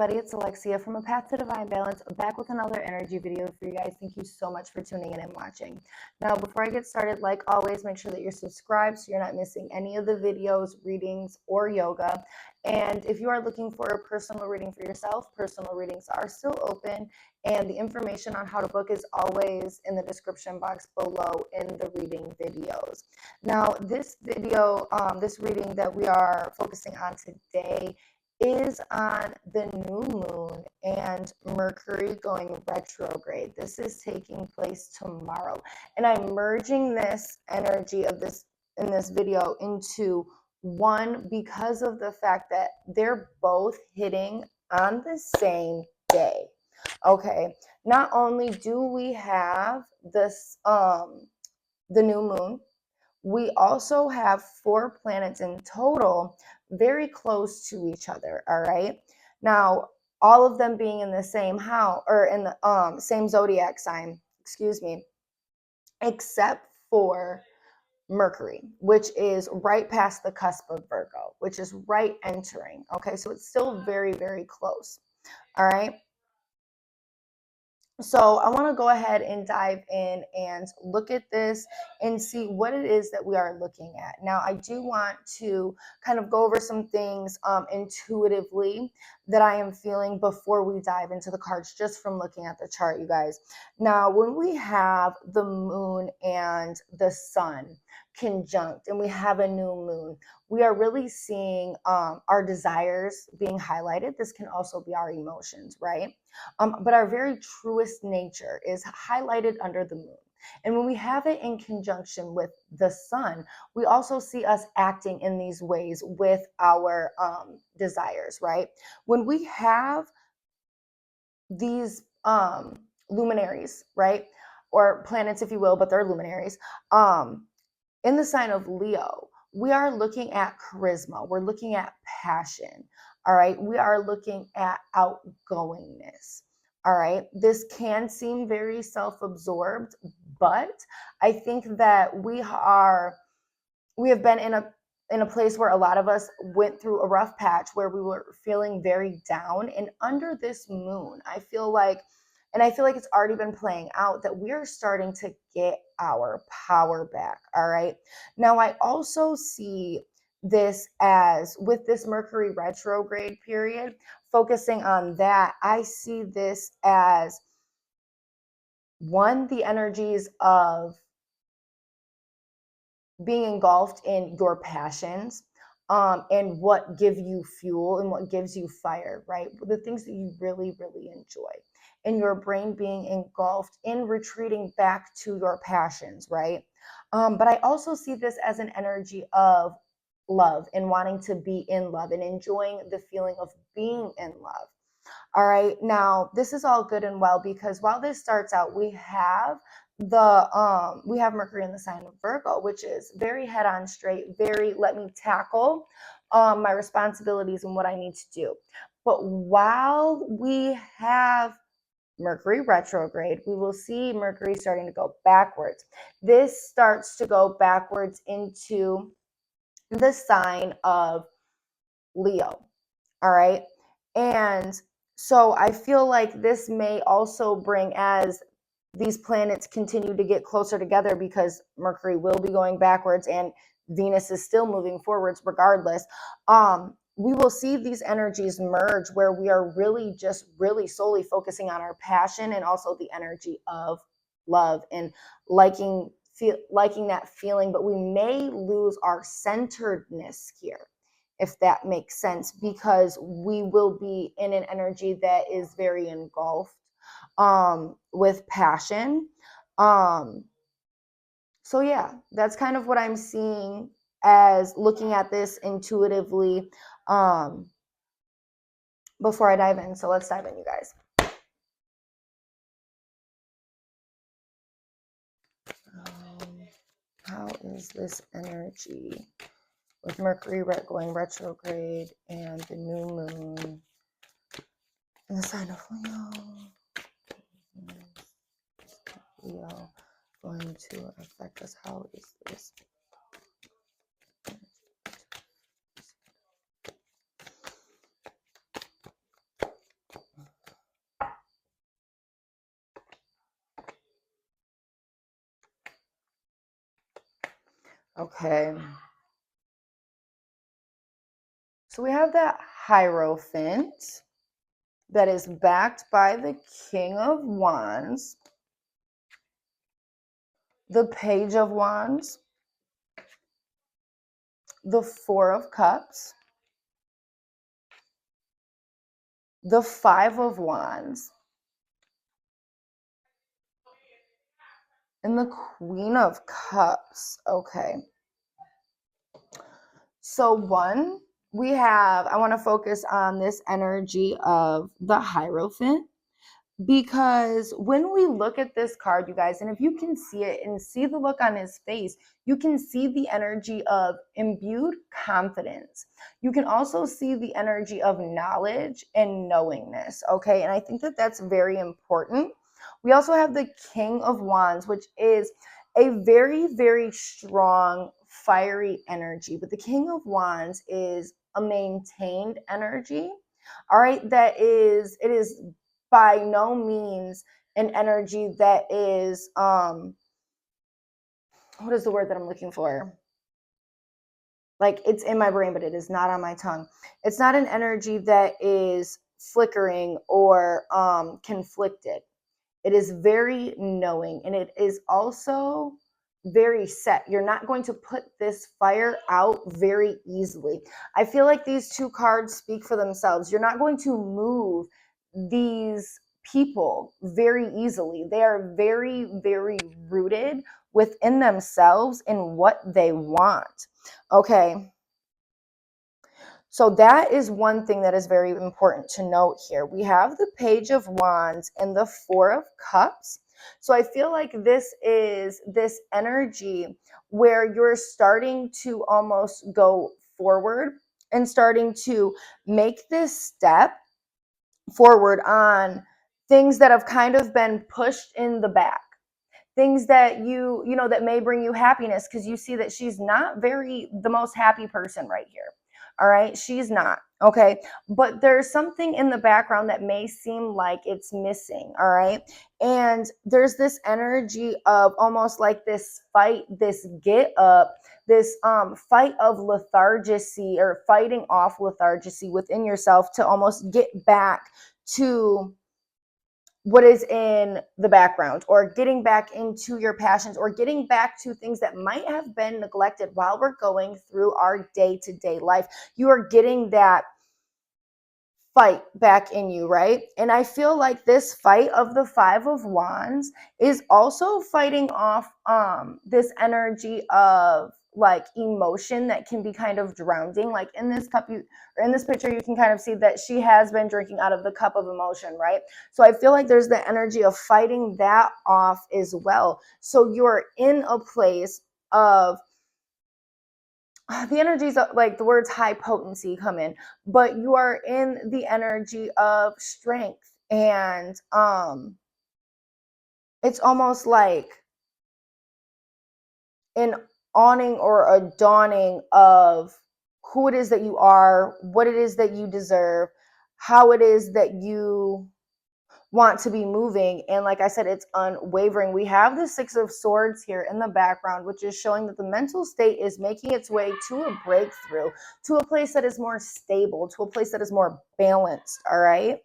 everybody, it's Alexia from A Path to Divine Balance, back with another energy video for you guys. Thank you so much for tuning in and watching. Now, before I get started, like always, make sure that you're subscribed so you're not missing any of the videos, readings, or yoga. And if you are looking for a personal reading for yourself, personal readings are still open, and the information on how to book is always in the description box below in the reading videos. Now, this video, this reading that we are focusing on today is on the new moon and Mercury going retrograde. This is taking place tomorrow, and I'm merging this energy of this in this video into one because of the fact that they're both hitting on the same day. Okay, not only do we have this the new moon, we also have 4 planets in total very close to each other. All right, now all of them being in the same house or in the same zodiac sign, excuse me, except for Mercury, which is right past the cusp of Virgo, which is right entering. Okay, so it's still very, very close. All right. So I want to go ahead and dive in and look at this and see what it is that we are looking at. Now, I do want to kind of go over some things intuitively that I am feeling before we dive into the cards, just from looking at the chart, you guys. Now, when we have the moon and the sun conjunct and we have a new moon, we are really seeing our desires being highlighted. This can also be our emotions, right? But our very truest nature is highlighted under the moon. And when we have it in conjunction with the sun, we also see us acting in these ways with our desires, right? When we have these luminaries, right? Or planets, if you will, but they're luminaries, in the sign of Leo, we are looking at charisma. We're looking at passion. All right. We are looking at outgoingness. All right. This can seem very self-absorbed, but I think that we have been in a place where a lot of us went through a rough patch where we were feeling very down. And under this moon, I feel like it's already been playing out that we're starting to get our power back. All right. Now, I also see this as with this Mercury retrograde period, focusing on that, I see this as one, the energies of being engulfed in your passions, and what give you fuel and what gives you fire, right? The things that you really, really enjoy. And your brain being engulfed in retreating back to your passions, right? But I also see this as an energy of love and wanting to be in love and enjoying the feeling of being in love. All right. Now, this is all good and well because while this starts out, we have Mercury in the sign of Virgo, which is very head on straight, very let me tackle my responsibilities and what I need to do. But while we have Mercury retrograde, we will see Mercury starting to go backwards. This starts to go backwards into the sign of Leo. All right. And so I feel like this may also bring, as these planets continue to get closer together, because Mercury will be going backwards and Venus is still moving forwards regardless. We will see these energies merge where we are really just really solely focusing on our passion and also the energy of love and liking that feeling, but we may lose our centeredness here, if that makes sense, because we will be in an energy that is very engulfed with passion. So yeah, that's kind of what I'm seeing as looking at this intuitively before I dive in. So let's dive in, you guys. How is this energy with Mercury going retrograde and the new moon in the sign of Leo going to affect us? How is this? Okay. So we have that Hierophant that is backed by the King of Wands, the Page of Wands, the Four of Cups, the Five of Wands, and the Queen of Cups. Okay. So I want to focus on this energy of the Hierophant, because when we look at this card, you guys, and if you can see it and see the look on his face, you can see the energy of imbued confidence. You can also see the energy of knowledge and knowingness, okay? And I think that that's very important. We also have the King of Wands, which is a very, very strong, fiery energy. But the King of Wands is a maintained energy, all right? It is by no means an energy that is what is the word that I'm looking for? Like, it's in my brain, but it is not on my tongue. It's not an energy that is flickering or conflicted. It is very knowing, and it is also very set. You're not going to put this fire out very easily. I feel like these two cards speak for themselves. You're not going to move these people very easily. They are very, very rooted within themselves and what they want. Okay. So that is one thing that is very important to note here. We have the Page of Wands and the Four of Cups. So I feel like this is this energy where you're starting to almost go forward and starting to make this step forward on things that have kind of been pushed in the back, things that you know that may bring you happiness, because you see that she's not the most happy person right here. All right, she's not. Okay, but there's something in the background that may seem like it's missing. All right, and there's this energy of almost like this fight, this get up, this fight of lethargy, or fighting off lethargy within yourself to almost get back to what is in the background, or getting back into your passions, or getting back to things that might have been neglected while we're going through our day-to-day life. You are getting that fight back in you, right? And I feel like this fight of the Five of Wands is also fighting off this energy of like emotion that can be kind of drowning. Like in this cup, or in this picture, you can kind of see that she has been drinking out of the cup of emotion, right? So I feel like there's the energy of fighting that off as well. So you're in a place of the energies of, like, the words high potency come in, but you are in the energy of strength, and it's almost like an awning or a dawning of who it is that you are, what it is that you deserve, how it is that you want to be moving. And like I said, it's unwavering. We have the Six of Swords here in the background, which is showing that the mental state is making its way to a breakthrough, to a place that is more stable, to a place that is more balanced. All right.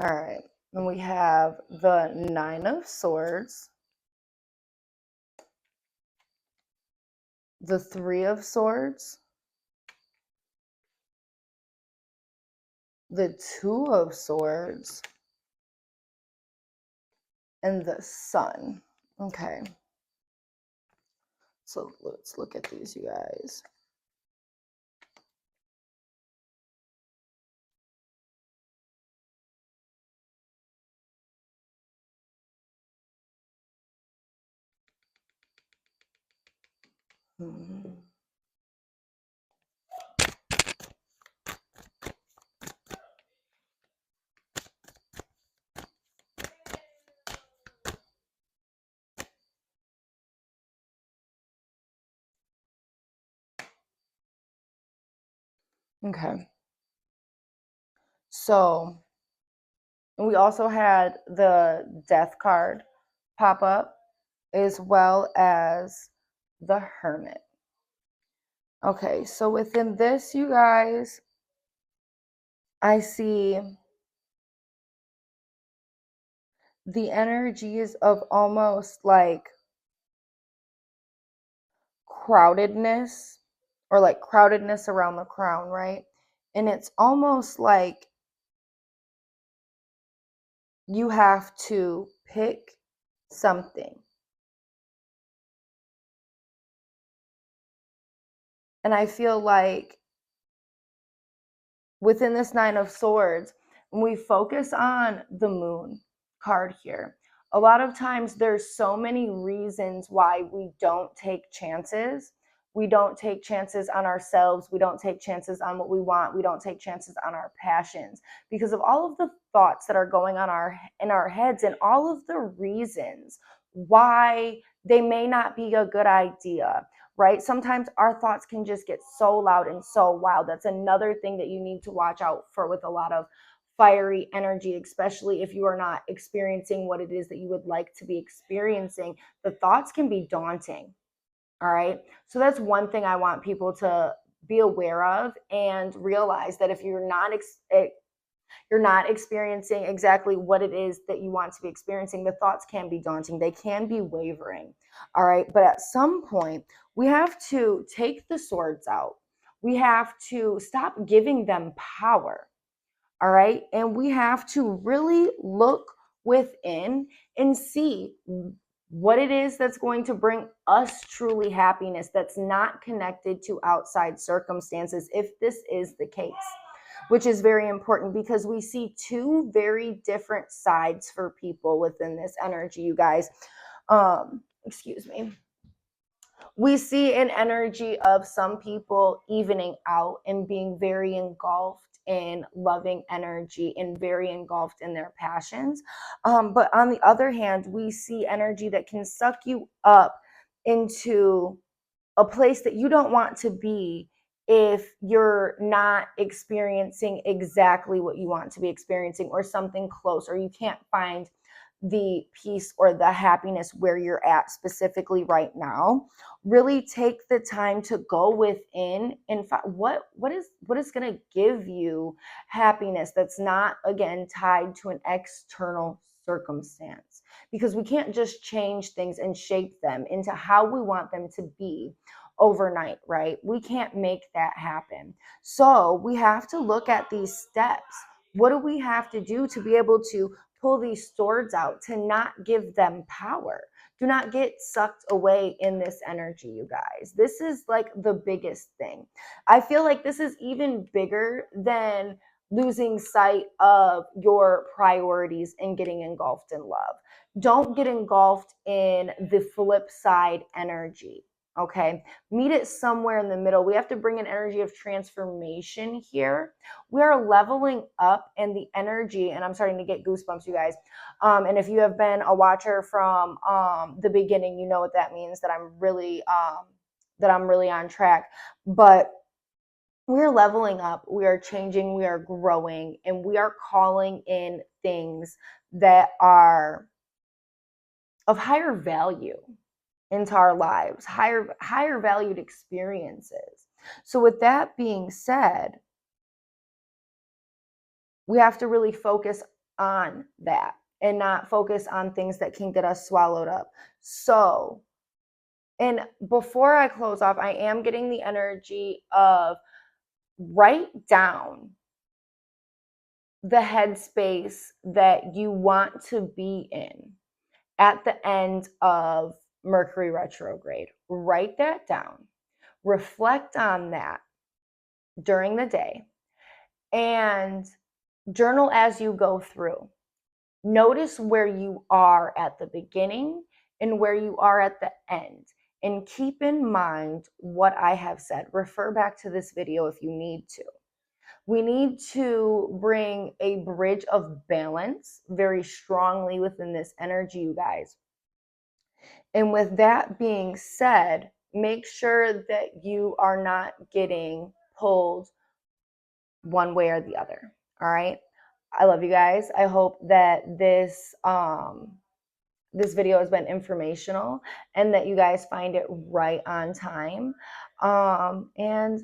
All right. And we have the Nine of Swords, the Three of Swords, the Two of Swords, and the Sun. Okay. So let's look at these, you guys. Mhm. Okay. So we also had the death card pop up as well as the hermit. Okay, so within this, you guys, I see the energies of almost like crowdedness or like crowdedness around the crown, right? And it's almost like you have to pick something. And I feel like within this Nine of Swords, when we focus on the moon card here, a lot of times there's so many reasons why we don't take chances. We don't take chances on ourselves. We don't take chances on what we want. We don't take chances on our passions because of all of the thoughts that are going on in our heads and all of the reasons why they may not be a good idea, right? Sometimes our thoughts can just get so loud and so wild. That's another thing that you need to watch out for with a lot of fiery energy, especially if you are not experiencing what it is that you would like to be experiencing. The thoughts can be daunting. All right. So that's one thing I want people to be aware of and realize that if you're not experiencing exactly what it is that you want to be experiencing, the thoughts can be daunting. They can be wavering. All right. But at some point, we have to take the swords out. We have to stop giving them power. All right. And we have to really look within and see what it is that's going to bring us truly happiness that's not connected to outside circumstances, if this is the case, which is very important because we see two very different sides for people within this energy, you guys. Excuse me. We see an energy of some people evening out and being very engulfed in loving energy and very engulfed in their passions. But on the other hand, we see energy that can suck you up into a place that you don't want to be if you're not experiencing exactly what you want to be experiencing or something close, or you can't find the peace or the happiness where you're at specifically right now. Really take the time to go within and find what is going to give you happiness that's not, again, tied to an external circumstance, because we can't just change things and shape them into how we want them to be overnight, right? We can't make that happen. So we have to look at these steps. What do we have to do to be able to pull these swords out, to not give them power? Do not get sucked away in this energy, you guys. This is like the biggest thing. I feel like this is even bigger than losing sight of your priorities and getting engulfed in love. Don't get engulfed in the flip side energy. Okay, meet it somewhere in the middle. We have to bring an energy of transformation here. We are leveling up, and the energy, and I'm starting to get goosebumps, you guys. And if you have been a watcher from the beginning, you know what that means, that I'm really on track. But we're leveling up, we are changing, we are growing, and we are calling in things that are of higher value into our lives, higher valued experiences. So with that being said, we have to really focus on that and not focus on things that can get us swallowed up. So, and before I close off, I am getting the energy of write down the headspace that you want to be in at the end of Mercury retrograde. Write that down. Reflect on that during the day and journal as you go through. Notice where you are at the beginning and where you are at the end. And keep in mind what I have said. Refer back to this video if you need to. We need to bring a bridge of balance very strongly within this energy, you guys. And with that being said, make sure that you are not getting pulled one way or the other. All right. I love you guys. I hope that this video has been informational and that you guys find it right on time. And